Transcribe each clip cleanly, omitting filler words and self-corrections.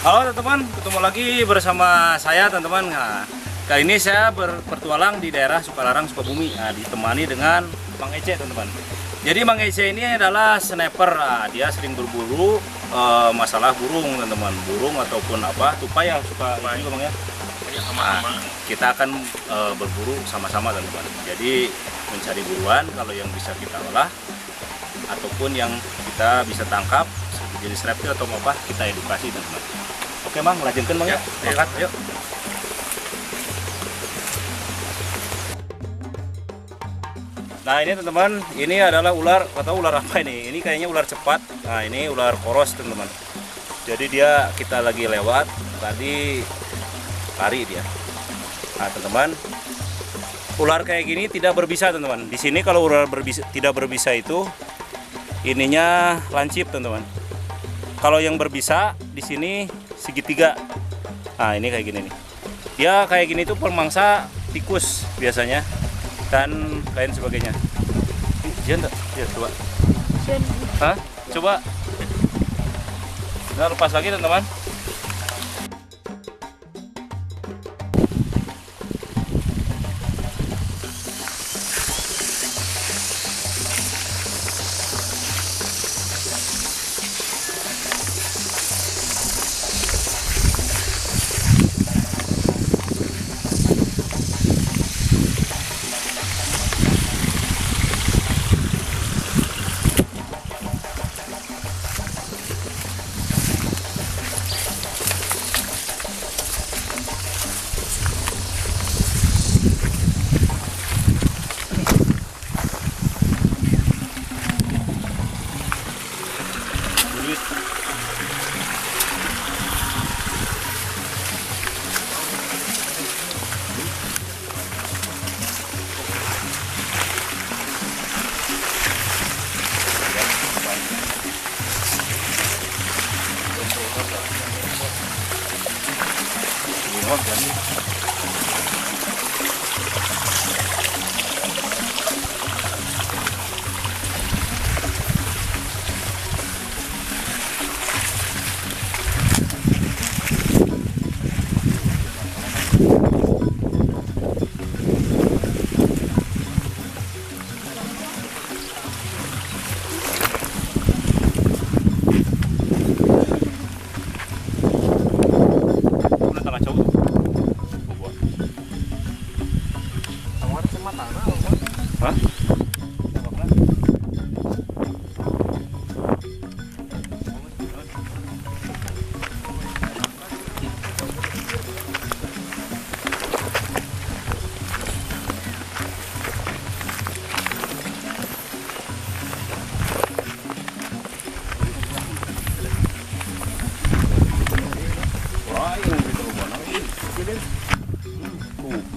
Halo teman-teman, ketemu lagi bersama saya teman-teman. Nah, kali ini saya berpetualang di daerah Sukalarang, Sukabumi. Nah, ditemani dengan Mang Ece teman-teman. Jadi Mang Ece ini adalah sniper. Nah, dia sering berburu masalah burung teman-teman, burung ataupun apa tupai ya suka itu Bang ya. Nah, kita akan berburu sama-sama teman-teman. Jadi mencari buruan kalau yang bisa kita olah ataupun yang kita bisa tangkap jenis reptil atau apa kita edukasi teman-teman. Oke Bang, lanjutkan Bang ya. Makan, yuk. Nah ini teman-teman, ini adalah ular, atau ular apa ini? Ini kayaknya ular cepat. Nah ini ular koros teman-teman. Jadi dia kita lagi lewat, tadi lari dia. Nah teman-teman, ular kayak gini tidak berbisa teman-teman. Di sini kalau ular tidak berbisa itu ininya lancip teman-teman. Kalau yang berbisa di sini segitiga. Nah ini kayak gini nih. Dia kayak gini tuh pemangsa tikus biasanya dan lain sebagainya. Dia enggak? Ya coba. Hah? Coba. Nah, lepas lagi teman-teman. Hah?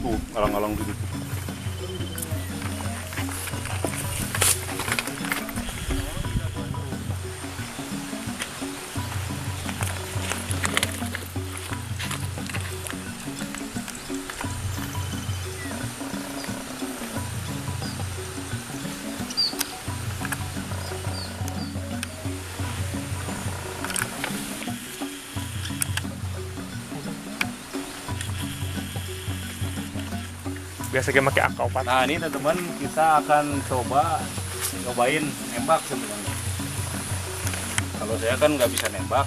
Tuh, alang-alang gitu. Biasa kayak pakai akau pak. Nah ini teman-teman kita akan cobain nembak sebenarnya. Kalau saya kan nggak bisa nembak.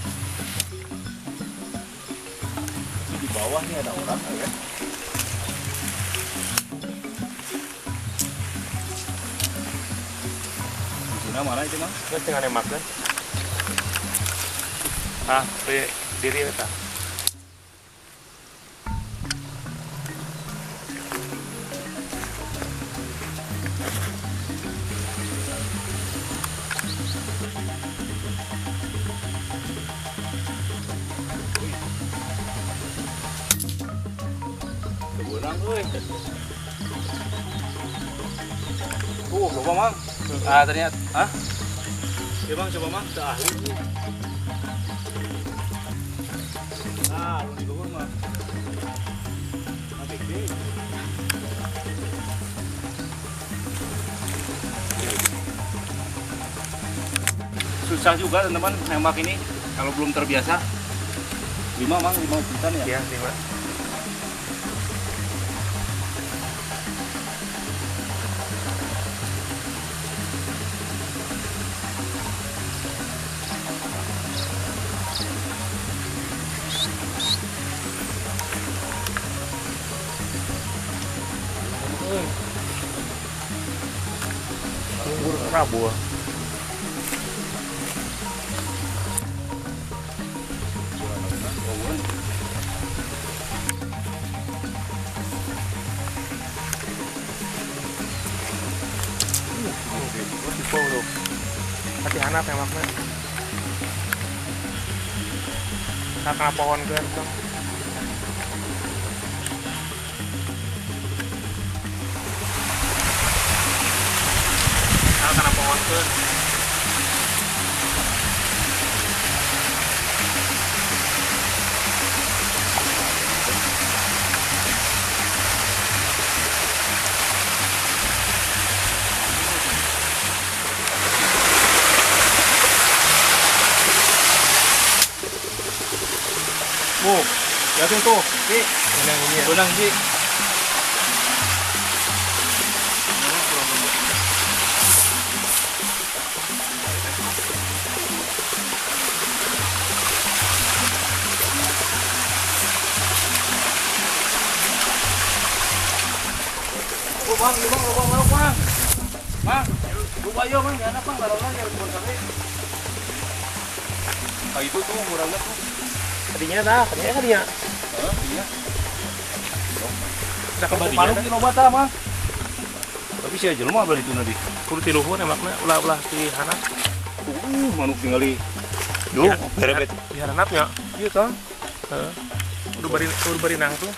Tapi di bawah nih ada orang ya. Di sana mana itu Bang? Terus tinggal nembak kan? Diri kita. Coba Mang. Ah ternyata, ah? Ya Bang, coba Mang, ke ahli. Ah, lu di luhur Mang. Nanti gede. Susah juga teman-teman nembak ini kalau belum terbiasa. 5 mang 5 juta ya. Iya 5. Rabu. Hati anak tembaknya. Kakak pohon kan. Kakak pohon kan. Bu, yakin tuh, Ji. Benang ini ya. Benang, Ji. Oh, Bang, ini Bang, Bang. Bang, lupa ayo, Bang, jangan apa, enggak lama ya bukan kami. Ah, itu tuh murahnya tuh. Tadinya dah, tadinya. Iya. Udah kembali Paling ya. di loba tah, Bang. Tapi sih jelema beli itu nanti. Kudu tiluhur emakna ulah-ulah di hanak. Manuk tinggali. Yo, berebet. Di hanapnya. Iya kan? Heeh. Udah bari nang tuh.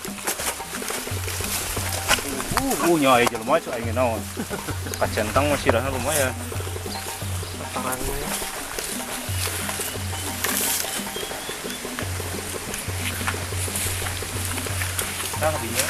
Nya aja jelema cu aing naon. Kacentang mah sirahna lumayan. Tangannya. Nah, dia.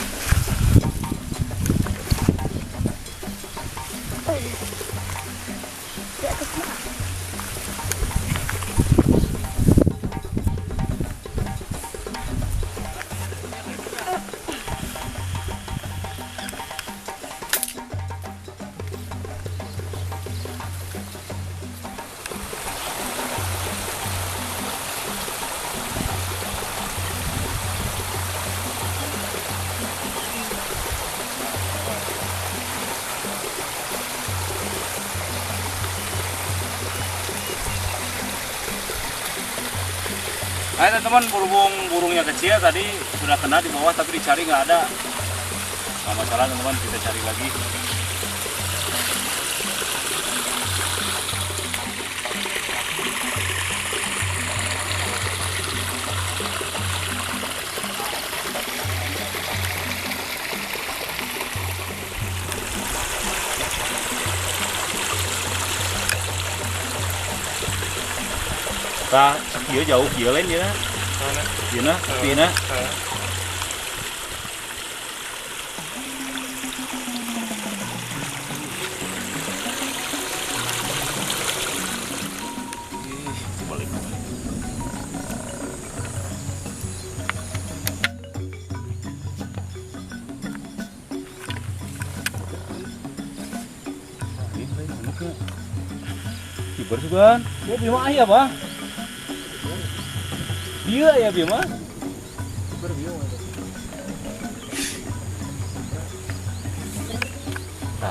Nah, teman-teman, burungnya kecil tadi sudah kena di bawah tapi dicari nggak ada. Nggak masalah teman-teman, kita cari lagi. Tah, kieu jauh kieu lain ya. Mana? Dina, dina. Balik. Kibar sugan. Ya bima aya, Bang. Dia ya bima. Tah.